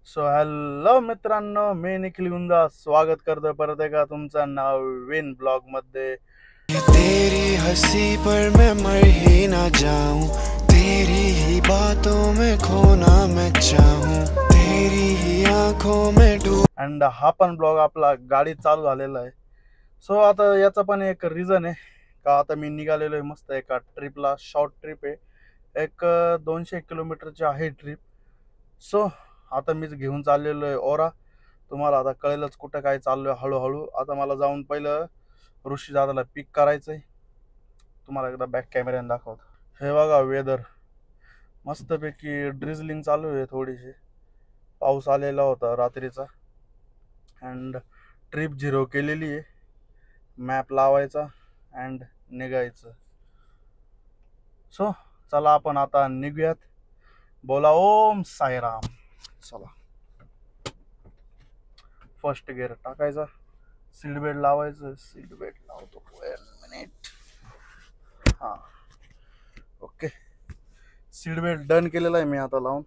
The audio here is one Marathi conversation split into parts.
सो हॅलो मित्रांनो, मी निखिल गुंगा स्वागत करतोय परत एका तुमचा नवीन ब्लॉग मध्ये। तेरी हंसी पर मैं मर ही ना जाऊं, तेरी ही बातों में खोना मैं चाहूं, तेरी ही आंखों में डूब। अँड हा पण ब्लॉग आपला गाडीत चालू झालेला आहे। सो आता याचा पण एक रिझन आहे का आता मी निघालेलो आहे मस्त एका ट्रिपला। शॉर्ट ट्रिप आहे, एक 200 किलोमीटरची आहे ट्रिप। सो आता मीच घेऊन चाललेलो आहे ओरा। तुम्हाला आता कळेलच कुठं काय चाललोय हळूहळू। आता मला जाऊन पहिलं ऋषी दादाला पिक करायचंय। तुम्हाला एकदा बॅक कॅमेऱ्याने दाखवतो। हे बघा वेदर मस्तपैकी ड्रिझलिंग चालू आहे, थोडीशी पाऊस आलेला होता रात्रीचा। अँड ट्रिप 0 केलेली आहे, मॅप लावायचा अँड निघायचं। सो चला आपण आता निघूयात। बोला ओम साईराम। चला फर्स्ट गिअर टाकायचा, सीट बेल्ट लावायचं। सीट बेल्ट लावतो, 1 मिनिट। हा ओके, सीट बेल्ट डन केलेला आहे मी आता लावून।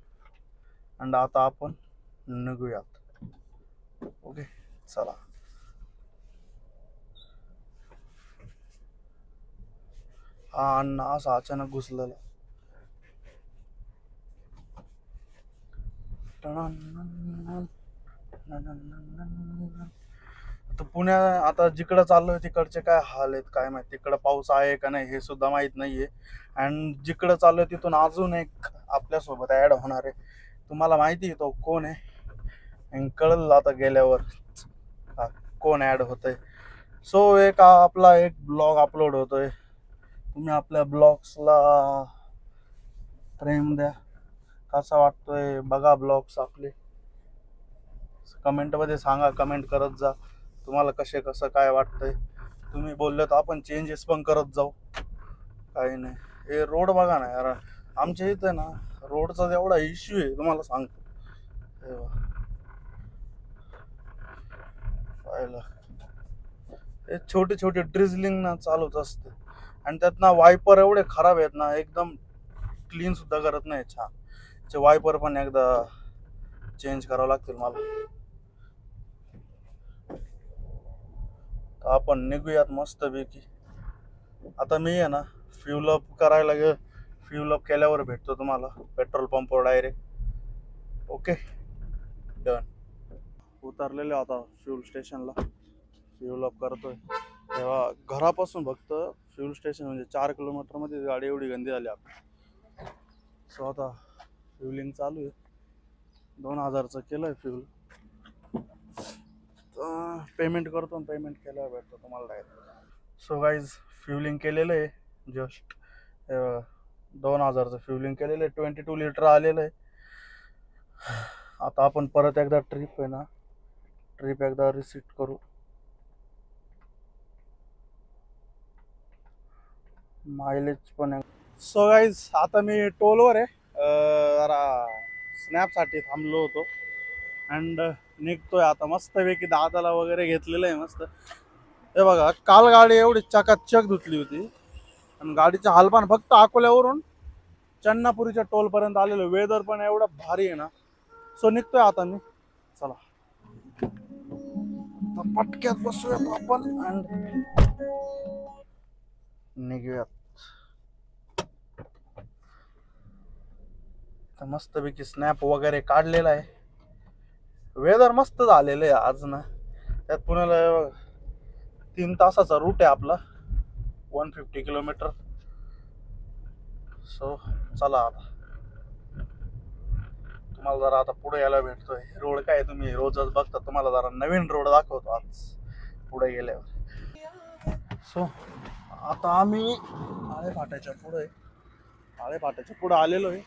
अँड आता आपण निघूयात। ओके चला। हा अण्णा असा अचानक घुसलेला। तर पुण्या आता जिकडं चाललोय तिकडचे काय हाल आहेत काय माहिती, तिकडं पाऊस आहे का नाही हे सुद्धा माहित नाहीये। अँड जिकडं चाललोय तिथून अजून एक आपल्यासोबत ऍड होणार आहे। तुम्हाला माहिती आहे तो कोण आहे, कळलं आता गेल्यावर कोण ऍड होतंय। सो एक आपला एक ब्लॉग अपलोड होतोय। तुम्ही आपल्या ब्लॉग्सला प्रेम द्या, कसा वाटतोय बघा ब्लॉग्स आपले। कमेंट मध्ये सांगा, कमेंट करत जा तुम्हाला कसं काय वाटतंय। तुम्ही बोलले तर आपण चेंजेस पण करत जाऊ, काही नाही। हे रोड बघा ना यार, आमच्या इथे ना रोडचा एवढा इश्यू आहे तुम्हाला सांगतो। हे छोटे छोटे ड्रिझलिंग ना चालूच असते। आणि त्यात ना वायपर एवढे खराब आहेत ना, एकदम क्लीन सुद्धा करत नाही छान। ते वायपर पण एकदा चेंज करावं लागतील मला। तर आपण निघूयात मस्त पैकी। आता मी आहे ना फ्यूल अप करायला गेलो, फ्यूल अप केल्यावर भेटतो तुम्हाला पेट्रोल पंपवर डायरेक्ट। Okay done. उतरलेले आता फ्यूल स्टेशनला, फ्यूल अप करतोय। तेव्हा घरापासून फक्त फ्यूल स्टेशन म्हणजे 4 किलोमीटर मध्ये गाडी एवढी गंदी झाली आपली। सो आता फ्युलिंग चालू आहे, 2000चं केलंय फ्यूल। पेमेंट करतो, पेमेंट केल्यावर भेटतो तुम्हाला डायरेक्ट। सो गाईज फ्युलिंग केलेलं आहे जस्ट 2000चं फ्युलिंग केलेलं आहे, 22 लिटर आलेलं आहे। आता आपण परत एकदा ट्रिप आहे ना, ट्रिप एकदा रिसीट करू। मायलेज पण आहे। सो गाईज आता मी टोलवर आहे, जरा स्नॅपसाठी थांबलो होतो। अँड निघतोय आता मस्तपैकी। दादाला वगैरे घेतलेलं आहे मस्त। हे बघा काल गाडी एवढी चकाचक धुतली होती आणि गाडीचा हालपान फक्त अकोल्यावरून चन्नापुरीच्या टोल पर्यंत आलेलो। वेदर पण एवढं भारी आहे ना। सो निघतोय आता मी, चला पटक्यात बसूयात आपण अँड निघूयात। तर मस्तपैकी स्नॅप वगैरे काढलेला आहे। वेदर मस्त झालेलं आहे आज ना। त्यात पुण्याला 3 तासाचा रूट आहे आपला, 150 किलोमीटर। सो चला आता तुम्हाला जरा आता पुढे यायला भेटतोय। रोड काय तुम्ही रोजच बघता, तुम्हाला जरा नवीन रोड दाखवतो आज पुढे गेल्यावर। सो आता आम्ही आळे फाट्याच्या पुढे आलेलो आहे।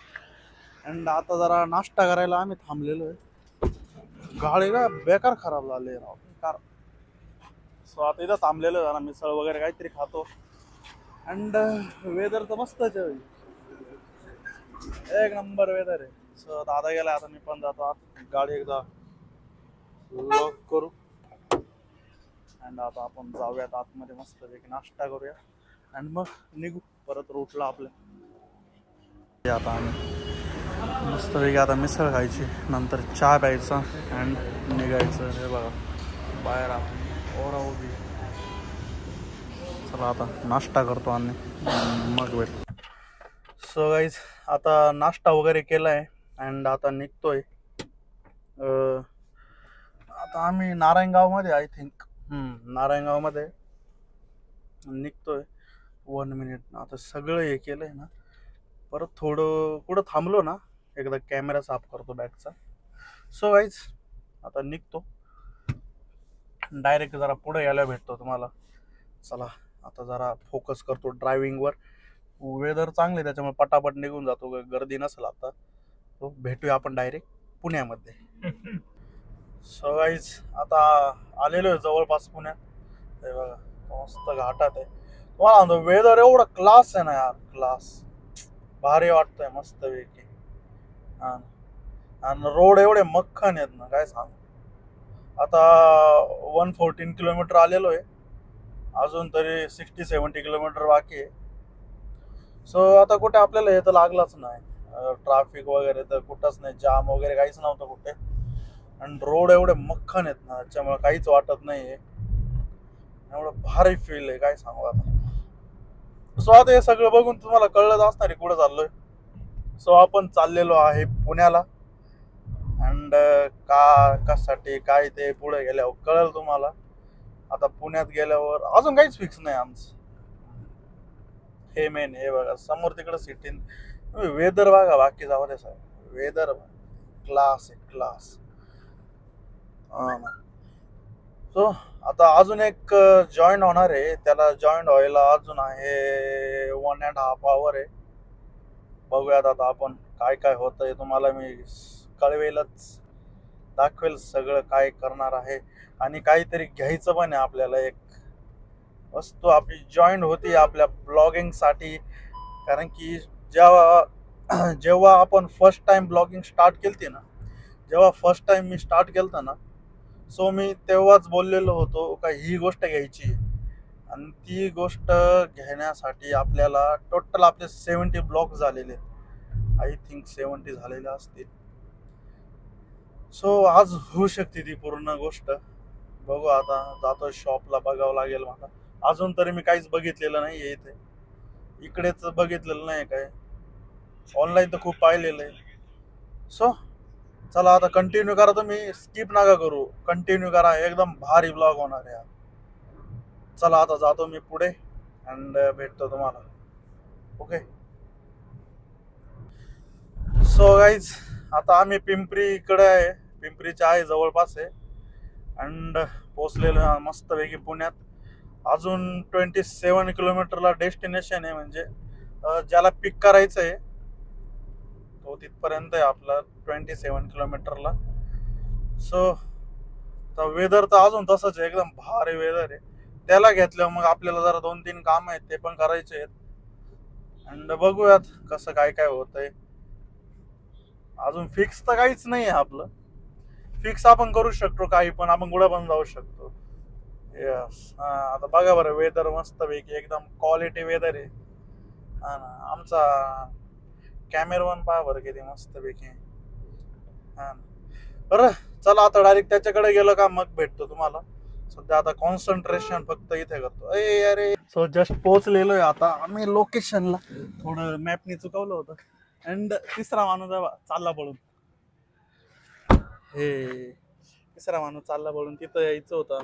अँड आता जरा नाश्ता करायला आम्ही थांबलेलो आहे। गाडी का बेकार खराब झाली राव, बेकार। सो आता इथं थांबलेलो जरा मिसळ वगैरे काहीतरी खातो। अँड वेदर तर मस्तच आहे, एक नंबर वेदर आहे। सो दादा गेला, आता मी पण जातो आत, गाडी एकदा लॉक करू। अँड आता आपण जाऊयात आतमध्ये, मस्तपैकी नाश्ता करूया अँड मग निघू परत रूटला आपल्या। आता आम्ही मस्तपैकी आता मिसळ खायची, नंतर चहा प्यायचा अँड निघायचं. हे बघा बाहेर आपण ओरा उभी. चला आता नाश्ता करतो आणि मग भेट. सो गाईज आता नाश्ता वगैरे केला आहे अँड आता निघतोय. आता आम्ही नारायणगावमध्ये आय थिंक नारायणगावमध्ये निघतोय. 1 मिनिट. आता सगळं हे केलं आहे ना, परत थोडं कुठं थांबलो ना एकदा कॅमेरा साफ करतो बॅगचा. सो गाईज आता निघतो डायरेक्ट. जरा पुढे यायला भेटतो तुम्हाला. चला आता जरा फोकस करतो ड्रायव्हिंगवर. वेदर चांगले त्याच्यामुळे पटापट निघून जातो, गर्दी नसेल आता. तो भेटूया आपण डायरेक्ट पुण्यामध्ये. सो गाईज आता आलेलो आहे जवळपास पुण्यात. हे बघा मस्त घाटात आहे. तुम्हाला म्हणतो वेदर एवढं क्लास आहे ना यार, क्लास भारी वाटतंय मस्त पैकी. हा आणि रोड एवढे मक्खन आहेत ना काय सांग. आता 114 किलोमीटर आलेलो आहे, अजून तरी 60-70 किलोमीटर बाकी आहे. सो आता कुठे आपल्याला हे तर लागलंच नाही, ट्रॅफिक वगैरे तर कुठंच नाही, जाम वगैरे काहीच नव्हतं कुठे. आणि रोड एवढे मक्खन आहेत ना त्याच्यामुळे काहीच वाटत नाही आहे. एवढं भारी फील आहे काय सांगू आता. सो आता हे सगळं बघून तुम्हाला कळलंच असणार आहे कुठं चाललोय. सो आपण चाललेलो आहे पुण्याला अँड कशासाठी काय ते पुढे गेल्यावर कळेल तुम्हाला. आता पुण्यात गेल्यावर अजून काहीच फिक्स नाही आमचं. हे मेन हे बघा समोर तिकडं सिटी. वेदर बघा बाकी जाऊ दे साहेब, वेदर क्लास आहे क्लास. सो आता अजून एक जॉईन होणार आहे, त्याला जॉईन व्हायला अजून आहे 1.5 hour आहे. बघूयात आता आपण काय काय होतंय, तुम्हाला मी कळवेलच, दाखवेल सगळं काय करणार आहे. आणि काहीतरी घ्यायचं पण आहे आपल्याला, एक वस्तू आपली जॉईन होती आपल्या ब्लॉगिंगसाठी. कारण की जेव्हा आपण फर्स्ट टाइम ब्लॉगिंग स्टार्ट केलती ना, जेव्हा फर्स्ट टाइम मी स्टार्ट केलं ना, सो मी तेव्हाच बोललेलो होतो का ही गोष्ट घ्यायची. आणि ती गोष्ट घेण्यासाठी आपल्याला टोटल आपले 70 ब्लॉग झालेले, आय थिंक 70 झालेले असतील. सो आज होऊ शकते ती पूर्ण गोष्ट. बघू आता जातो शॉपला, बघावं लागेल मला. अजून तरी मी काहीच बघितलेलं नाही आहे इथे, इकडेच बघितलेलं नाही काय, ऑनलाईन तर खूप पाहिलेलं आहे. सो चला आता कंटिन्यू करा, तुम्ही स्किप नका करू, कंटिन्यू करा, एकदम भारी ब्लॉग होणार आहे. चला आता जातो मी पुढे अँड भेटतो तुम्हाला. ओके. सो गाईज आता आम्ही पिंपरीकडे आहे, पिंपरीच्या आहे जवळपास आहे अँड पोचलेलो मस्तपैकी पुण्यात. अजून 27 किलोमीटरला डेस्टिनेशन आहे, म्हणजे ज्याला पिक करायचं आहे तो तिथपर्यंत आहे आपला 27 किलोमीटरला. सो वेदर तर अजून तसंच आहे, एकदम भारी वेदर आहे. त्याला घेतल्यावर मग आपल्याला जरा 2-3 काम आहेत ते पण करायचे आहेत अँड बघूयात कसं काय काय होतंय. अजून फिक्स तर काहीच नाही आहे आपलं. फिक्स आपण करू शकतो काही पण, आपण कुठं पण जाऊ शकतो. यस. आता बघा बरं वेदर मस्तपैकी एकदम क्वालिटी वेदर आहे. हा ना, आमचा कॅमेरामन पहा बरं किती मस्तपैकी. हा बरं चला आता डायरेक्ट त्याच्याकडे गेलो का मग भेटतो तुम्हाला. सध्या आता कॉन्सन्ट्रेशन फक्त इथे करतो. अरे सो जस्ट पोहोचलेलो आहे आता आम्ही लोकेशनला. थोडं मॅपनी चुकवलं होतं अँड तिसरा माणूस चालला पळून. हे तिसरा माणूस चालला पळून, तिथं यायचं होतं.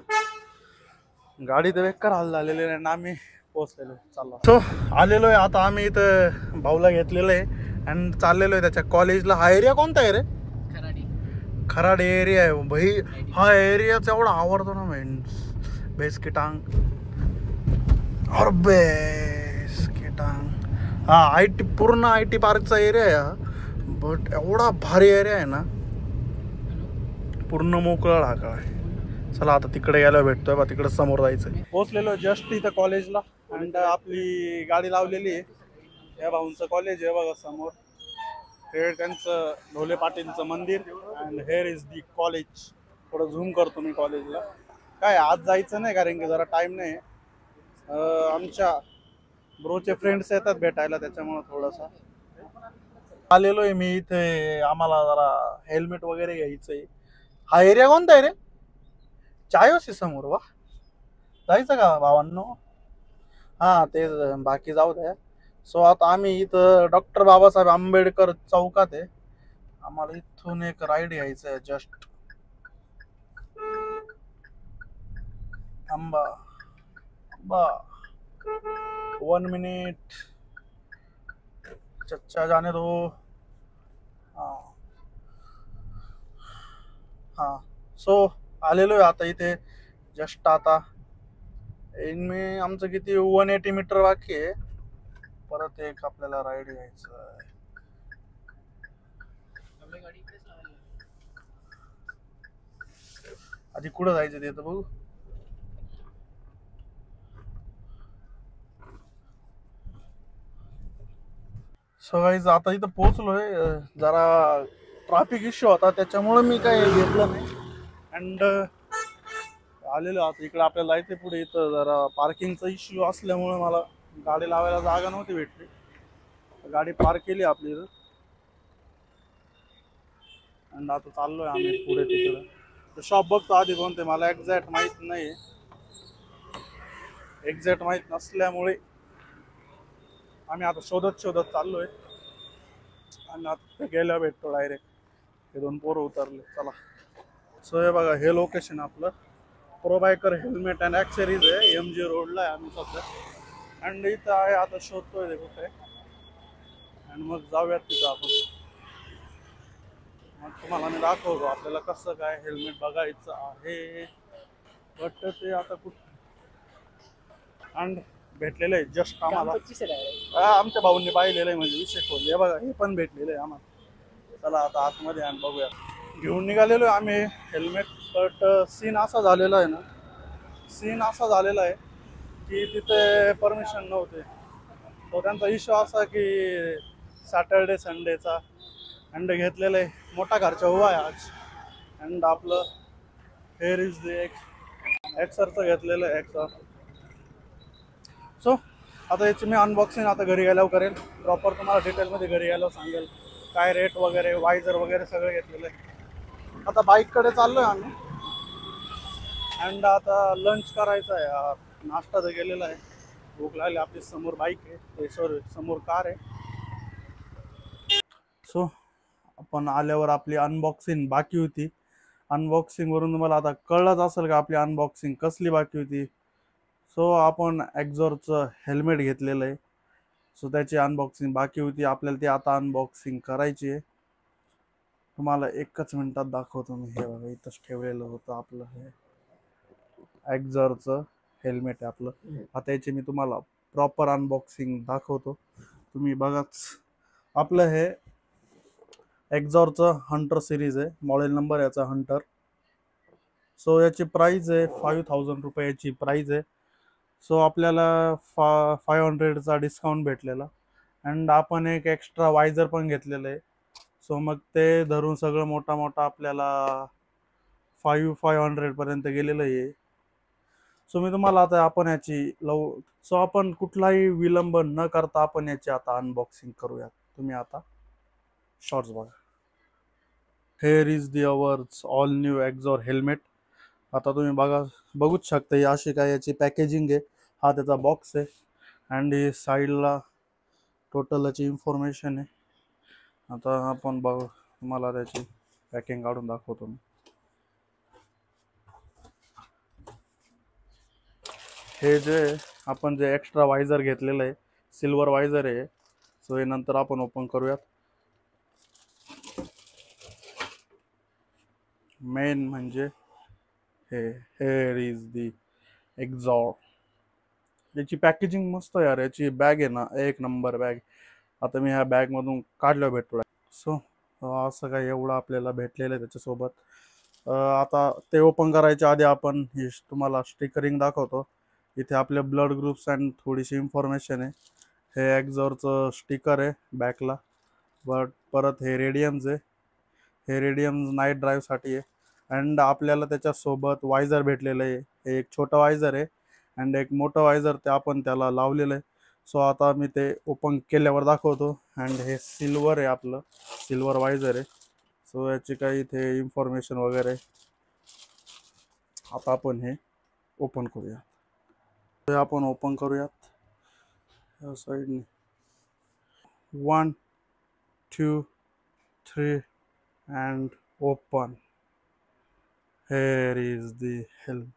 गाडी तर बेकार हाल झालेली आहे ना, आम्ही पोहोचलेलो चालला. सो आलेलो आहे आता आम्ही इथं भाऊला घेतलेलं आहे अँड चाललेलो आहे त्याच्या कॉलेजला. हा एरिया कोणता आहे रे? खराड एरिया आहे भाई. हा एरियाच एवढा आवडतो ना मेन. बेस की टांग और बेस की टांग. हा IT पूर्ण IT पार्कचा एरिया आहे हा, बट एवढा भारी एरिया आहे ना, पूर्ण मोकळा ढाकळा आहे. चला आता तिकडे गेल्यावर भेटतोय बा, तिकडे समोर जायचंय. पोहोचलेलो जस्ट इथं कॉलेजला अँड आपली गाडी लावलेली आहे. या भाऊंचं कॉलेज आहे बघा समोर, त्यांचं ढोले पाटीलचं मंदिर and hair is the college. थोडं झूम करतो मी कॉलेजला. काय आज जायचं नाही कारण की जरा टाइम नाही. आमच्या ब्रोचे फ्रेंड्स येतात भेटायला त्याच्यामुळं थोडंसं. आलेलो आहे मी इथे, आम्हाला जरा हेल्मेट वगैरे घ्यायचंय. हा एरिया कोणता आहे रे? चायोसी समोर वा. जायचं का भावांनो? हा ते बाकी जाऊ द्या. सो आता आम्ही इथं डॉक्टर बाबासाहेब आंबेडकर चौकात आहे. आम्हाला इथून एक राईड घ्यायचं आहे. जस्ट आंबा आंबा 1 मिनिट, चच्चा जाने दो. हा हा. सो आलेलो आहे आता इथे. जस्ट आता इनमे आमचं किती 180 मीटर बाकी आहे. परत एक आपल्याला राईड घ्यायचं आहे. आधी कुठं जायचं ते तर बघू. सो गाईज आता इथं पोहोचलोय. जरा ट्रॅफिक इश्यू होता त्याच्यामुळे मी काही घेतलं नाही. अँड आलेलो आता इकडे आपल्याला जायचं पुढे. इथं जरा पार्किंगचा इश्यू असल्यामुळे मला गाडी लावायला जागा नव्हती भेटली. गाडी पार्क केली आपली इथं. आणि आता चाललोय आम्ही पुढे तिकडं. शॉप बघतो आधी कोणते, मला एक्झॅक्ट माहित नाही. एक्झॅक्ट माहित नसल्यामुळे आम्ही आता शोधत शोधत चाललोय. आणि आता गेल्या भेटतो डायरेक्ट. हे 2 पोरं उतरले. चला. सो हे बघा, हे लोकेशन आपलं प्रोबायकर हेल्मेट अँड ॲक्सेसरीज आहे. MG रोडला आहे आम्ही सध्या. अँड इथं आहे आता शोधतोय ते कुठे. आणि मग जाऊयात तिथं आपण. मग तुम्हाला मी दाखवतो आपल्याला कसं काय हेल्मेट बघायचं आहे. बट ते आता कुठं अँड भेटलेलं आहे जस्ट आम्हाला. आमच्या भाऊंनी पाहिलेलं आहे म्हणजे विषय खोल. हे बघा, हे पण भेटलेलं आहे आम्हाला. चला आता आतमध्ये आणि बघूया. घेऊन निघालेलो आहे आम्ही हेल्मेट. बट सीन असा झालेला आहे ना, सीन असा झालेला आहे की तिथे परमिशन नव्हते. तो त्यांचा इश्यू असा की सॅटर्डे संडेचा अँड घेतलेलं आहे. मोठा खर्च हुआ आहे आज. अँड आपलं हेअर इज द एक्सरचं घेतलेलं आहे एक्सर. सो आता याची मी अनबॉक्सिंग आता घरी गेल्यावर करेल. प्रॉपर तुम्हाला डिटेलमध्ये घरी गेल्यावर सांगेल काय रेट वगैरे, वायझर वगैरे सगळं घेतलेलं आहे. आता बाईककडे चाललो आहे आम्ही. अँड आता लंच करायचं आहे. नाश्ता तर गेलेला आहे. भूक लागली. आपली समोर बाईक आहे, सॉरी समोर कार आहे. सो आपण आल्यावर आपली अनबॉक्सिंग बाकी होती. अनबॉक्सिंगवरून तुम्हाला आता कळलंच असेल का आपली अनबॉक्सिंग कसली बाकी होती. सो आपण एक्झॉरचं हेल्मेट घेतलेलं आहे. सो त्याची अनबॉक्सिंग बाकी होती. आपल्याला ती आता अनबॉक्सिंग करायची आहे. तुम्हाला एकच मिनिटात दाखवतो मी. हे बघा, इथंच ठेवलेलं होतं आपलं हे एक्झॉरचं हेल्मेट आहे आपलं. आता याची मी तुम्हाला प्रॉपर अनबॉक्सिंग दाखवतो. तुम्ही बघाच. आपलं हे एक्झॉरचं हंटर सिरीज आहे. मॉडेल नंबर याचा हंटर. सो याची प्राईज आहे 5000 रुपये याची प्राईज आहे. सो आपल्याला 500चा डिस्काउंट भेटलेला. अँड आपण एक एक्स्ट्रा वायझर पण घेतलेलं आहे. सो मग ते धरून सगळं मोठा मोठा आपल्याला 500पर्यंत गेलेलं आहे. सो मी तुम्हाला आता आपण याची सो आपण कुठलाही विलंब न करता आपण याची आता अनबॉक्सिंग करूयात. तुम्ही आता शॉर्ट्स बघा. Here is the ours all new Axor helmet. आता तुम्ही बघूच शकता ही अशी काय याची पॅकेजिंग आहे. हा त्याचा बॉक्स आहे. अँड ही साईडला टोटल याची इन्फॉर्मेशन आहे. आता आपण तुम्हाला त्याची पॅकिंग काढून दाखवतो मी. हे जे आपण जे एक्स्ट्रा वायझर घेतलेलं आहे, सिल्वर वायझर आहे. सो हे नंतर आपण ओपन करूयात. मेन म्हणजे हेअर इज दी एक्झॉर. याची पॅकेजिंग मस्त आहे यार. याची बॅग आहे ना, एक नंबर बॅग. आता मी ह्या बॅगमधून काढलं भेटलो. सो असं काय एवढं आपल्याला भेटलेलं आहे त्याच्यासोबत. आता ते ओपन करायच्या आधी आपण ही तुम्हाला स्टिकरिंग दाखवतो. इथे आपले ब्लड ग्रुप्स अँड थोडीशी इन्फॉर्मेशन आहे. हे एक्झॉरचं स्टिकर आहे बॅकला. परत हे रेडियम्स आहे. हे रेडियम्स नाईट ड्राईव्हसाठी आहे. अँड आपल्याला त्याच्यासोबत वायझर भेटलेलं आहे. हे एक छोटं वायझर आहे अँड एक मोठं वायझर ते आपण त्याला लावलेलं आहे. सो आता मी ते ओपन केल्यावर दाखवतो. अँड हे सिल्वर आहे, आपलं सिल्वर वायझर आहे. सो याची काही इथे इन्फॉर्मेशन वगैरे. आता आपण हे ओपन करूया. हे आपण ओपन करूयात या साईडने. 1 2 3 and open. Hair is the helmet.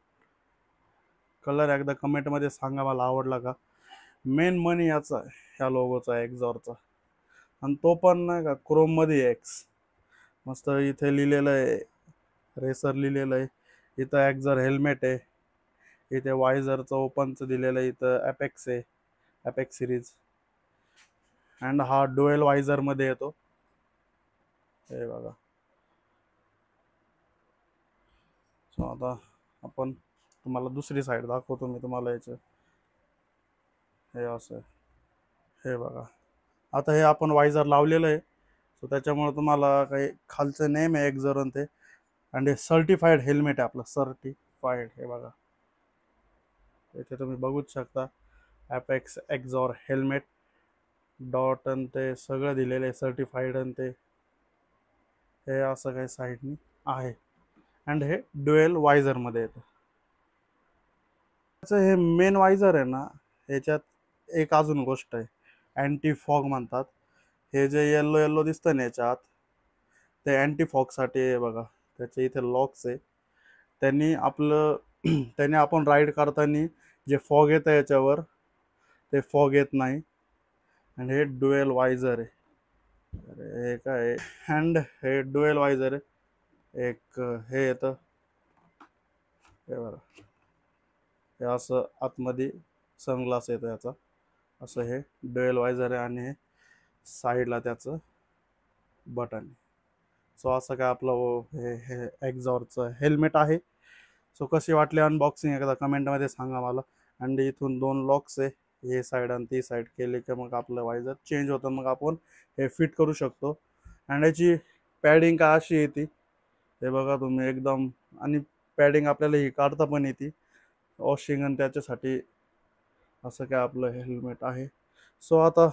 Colour एकदा कमेंटमध्ये सांगा मला आवडला का. मेन मनी याचा आहे, ह्या लोगोचा एक्झॉरचा. आणि तो पण नाही का क्रोममध्ये एक्स. मस्त इथे लिहिलेलं आहे, रेसर लिहिलेलं आहे. इथं एक्झॉर हेल्मेट आहे. इथे वायझरचं ओपनचं दिलेलं आहे. इथं ॲपेक्स आहे, ॲपेक्स सिरीज. अँड हा डुएल वायझरमध्ये येतो, हे बघा. सो आता आपण तुम्हाला दुसरी साईड दाखवतो मी तुम्हाला याचं. हे असं आहे, हे बघा. आता हे आपण वायझर लावलेलं आहे. सो त्याच्यामुळे तुम्हाला काही खालचं नेम आहे एक्झॉर ते. अँड हे सर्टिफाईड हेल्मेट आहे आपलं, सर्टिफाईड. हे बघा इथे तुम्ही बघूच शकता, ॲपेक्स एक्झॉर हेल्मेट डॉट आणि ते सगळं दिलेलं आहे, सर्टिफाईड. आणि ते हे असं काही साईडनी आहे. अँड हे डुएल वायझरमध्ये येतं. त्याचं हे मेन वायझर आहे ना, ह्याच्यात एक अजून गोष्ट आहे, अँटी फॉग म्हणतात. हे जे येल्लो येल्लो दिसतं ना याच्या आत, ते अँटी फॉगसाठी आहे बघा. त्याचे इथे लॉक्स आहे. त्यांनी आपलं त्याने आपण राईड करताना जे फॉग येतं याच्यावर, ते फॉग येत नाही. अँड हे डुएल वायझर आहे. अरे हे काय, अँड हे डुएल वायझर आहे. एक हे येतं, हे बघा. हे असं आतमध्ये सनग्लास येतं याचा. असं हे डुएल वायझर आहे. आणि हे साईडला त्याचं बटन आहे. सो असं काय आपलं हे एक्झॉरचं हेल्मेट आहे. सो कशी वाटली अनबॉक्सिंग एकदा कमेंटमध्ये सांगा मला. अँड इथून 2 लॉक्स आहे, हे साईड आणि ती साईड. केले की मग आपलं वायझर चेंज होतं, मग आपण हे फिट करू शकतो. अँड याची पॅडिंग काय अशी येते, हे बघा तुम्ही एकदम. आणि पॅडिंग आपल्याला ही काढता पण येते, वॉशिंग आणि त्याच्यासाठी. असं काय आपलं हेल्मेट आहे. सो आता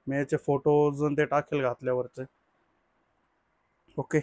मी याचे फोटोज ते टाकेल घातल्यावरचे. ओके.